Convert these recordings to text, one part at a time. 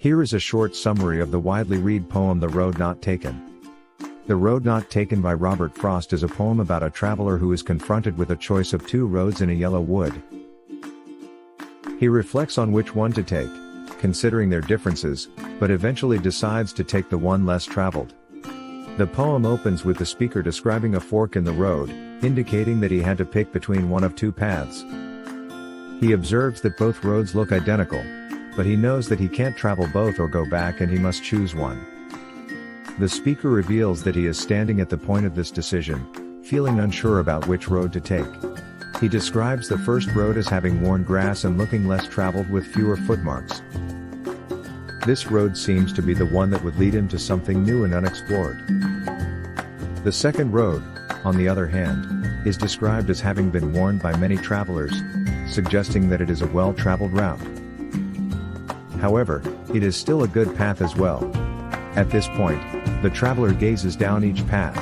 Here is a short summary of the widely read poem The Road Not Taken. The Road Not Taken by Robert Frost is a poem about a traveler who is confronted with a choice of two roads in a yellow wood. He reflects on which one to take, considering their differences, but eventually decides to take the one less traveled. The poem opens with the speaker describing a fork in the road, indicating that he had to pick between one of two paths. He observes that both roads look identical, but he knows that he can't travel both or go back and he must choose one. The speaker reveals that he is standing at the point of this decision, feeling unsure about which road to take. He describes the first road as having worn grass and looking less traveled with fewer footmarks. This road seems to be the one that would lead him to something new and unexplored. The second road, on the other hand, is described as having been worn by many travelers, suggesting that it is a well-traveled route. However, it is still a good path as well. At this point, the traveler gazes down each path,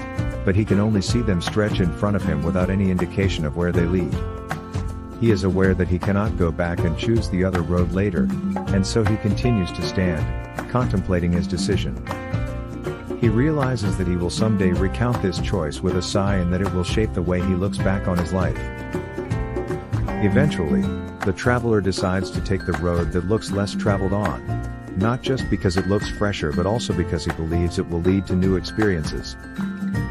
but he can only see them stretch in front of him without any indication of where they lead. He is aware that he cannot go back and choose the other road later, and so he continues to stand, contemplating his decision. He realizes that he will someday recount this choice with a sigh and that it will shape the way he looks back on his life. Eventually, the traveler decides to take the road that looks less traveled on, not just because it looks fresher but also because he believes it will lead to new experiences.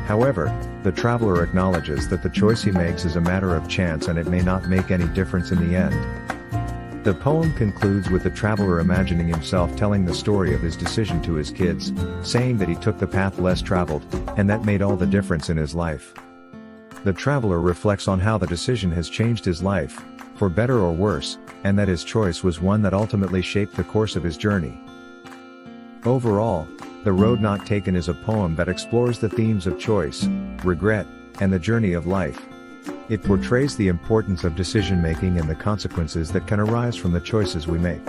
However, the traveler acknowledges that the choice he makes is a matter of chance and it may not make any difference in the end. The poem concludes with the traveler imagining himself telling the story of his decision to his kids, saying that he took the path less traveled, and that made all the difference in his life. The traveler reflects on how the decision has changed his life, for better or worse, and that his choice was one that ultimately shaped the course of his journey. Overall, The Road Not Taken is a poem that explores the themes of choice, regret, and the journey of life. It portrays the importance of decision-making and the consequences that can arise from the choices we make.